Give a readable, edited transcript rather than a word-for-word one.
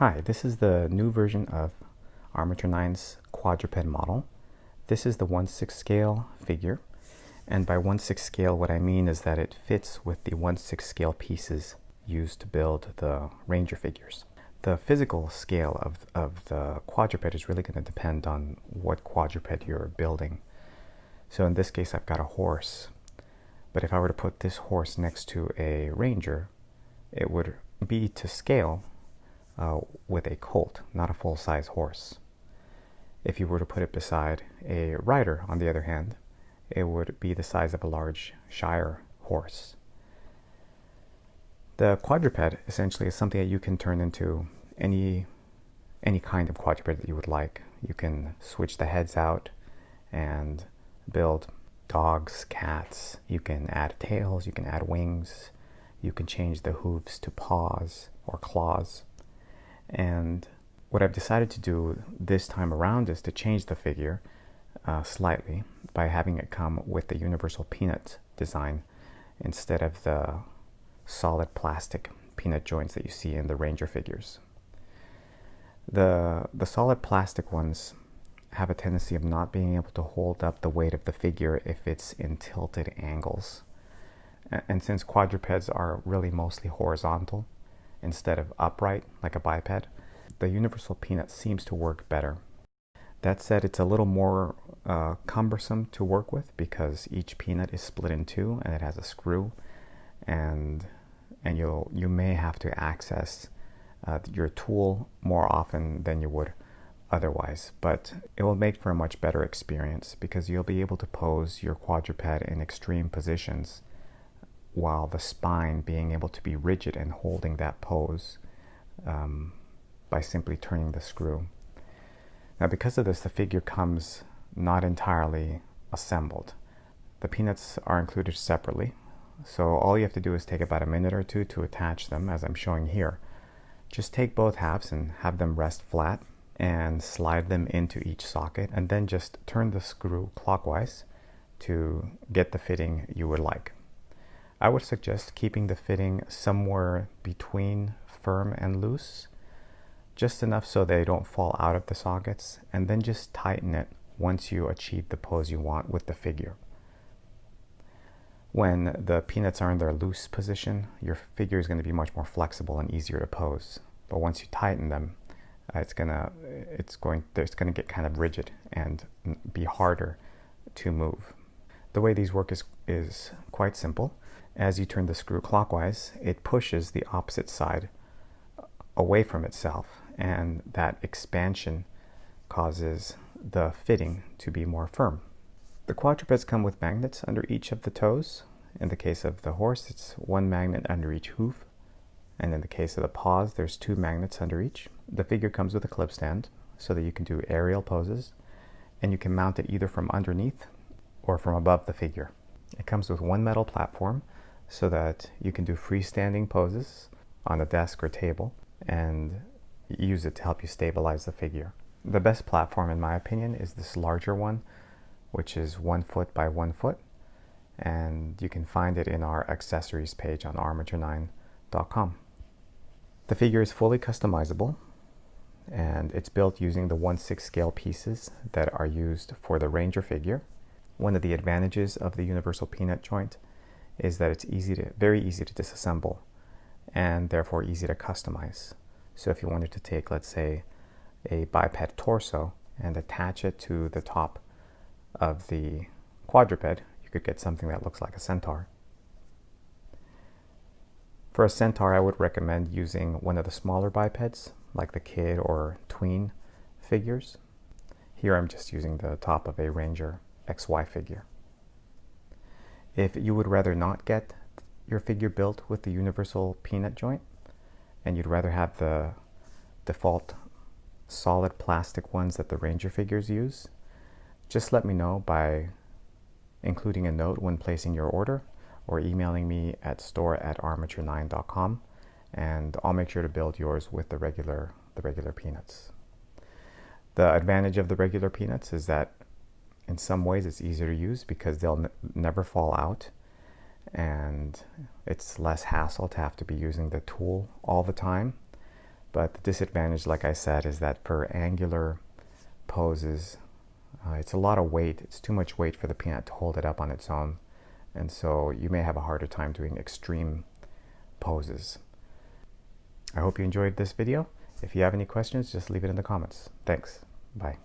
Hi, this is the new version of Armature 9's Quadruped model. This is the 1/6 scale figure, and by 1/6 scale what I mean is that it fits with the 1/6 scale pieces used to build the Ranger figures. The physical scale of the quadruped is really going to depend on what quadruped you're building. So in this case I've got a horse, but if I were to put this horse next to a Ranger, it would be to scale with a colt, not a full-size horse. If you were to put it beside a rider, on the other hand, it would be the size of a large Shire horse. The quadruped essentially is something that you can turn into any kind of quadruped that you would like. You can switch the heads out and build dogs, cats. You can add tails, you can add wings, you can change the hooves to paws or claws. And what I've decided to do this time around is to change the figure slightly by having it come with the universal peanut design instead of the solid plastic peanut joints that you see in the Ranger figures. The solid plastic ones have a tendency of not being able to hold up the weight of the figure if it's in tilted angles. And since quadrupeds are really mostly horizontal instead of upright like a biped, the universal peanut seems to work better. That said, it's a little more cumbersome to work with because each peanut is split in two and it has a screw, and you may have to access your tool more often than you would otherwise, but it will make for a much better experience because you'll be able to pose your quadruped in extreme positions while the spine being able to be rigid and holding that pose by simply turning the screw. Now, because of this, the figure comes not entirely assembled. The peanuts are included separately, so all you have to do is take about a minute or two to attach them, as I'm showing here. Just take both halves and have them rest flat and slide them into each socket, and then just turn the screw clockwise to get the fitting you would like. I would suggest keeping the fitting somewhere between firm and loose, just enough so they don't fall out of the sockets, and then just tighten it once you achieve the pose you want with the figure. When the peanuts are in their loose position, your figure is going to be much more flexible and easier to pose. But once you tighten them, it's going to get kind of rigid and be harder to move. The way these work is quite simple. As you turn the screw clockwise, it pushes the opposite side away from itself, and that expansion causes the fitting to be more firm. The quadrupeds come with magnets under each of the toes. In the case of the horse, it's one magnet under each hoof, and in the case of the paws, there's two magnets under each. The figure comes with a clip stand so that you can do aerial poses, and you can mount it either from underneath or from above the figure. It comes with one metal platform so that you can do freestanding poses on a desk or table and use it to help you stabilize the figure. The best platform, in my opinion, is this larger one, which is 1 foot by 1 foot, and you can find it in our accessories page on armature9.com. The figure is fully customizable, and it's built using the 1/6 scale pieces that are used for the Ranger figure. One of the advantages of the universal peanut joint is that it's very easy to disassemble and therefore easy to customize. So if you wanted to take, let's say, a biped torso and attach it to the top of the quadruped, you could get something that looks like a centaur. For a centaur, I would recommend using one of the smaller bipeds, like the kid or tween figures. Here I'm just using the top of a Ranger XY figure. If you would rather not get your figure built with the universal peanut joint, and you'd rather have the default solid plastic ones that the Ranger figures use, just let me know by including a note when placing your order or emailing me at store@armature9.com, and I'll make sure to build yours with the regular peanuts. The advantage of the regular peanuts is that in some ways it's easier to use because they'll never fall out, and it's less hassle to have to be using the tool all the time. But the disadvantage, like I said, is that for angular poses, it's a lot of weight. It's too much weight for the peanut to hold it up on its own. And so you may have a harder time doing extreme poses. I hope you enjoyed this video. If you have any questions, just leave it in the comments. Thanks. Bye.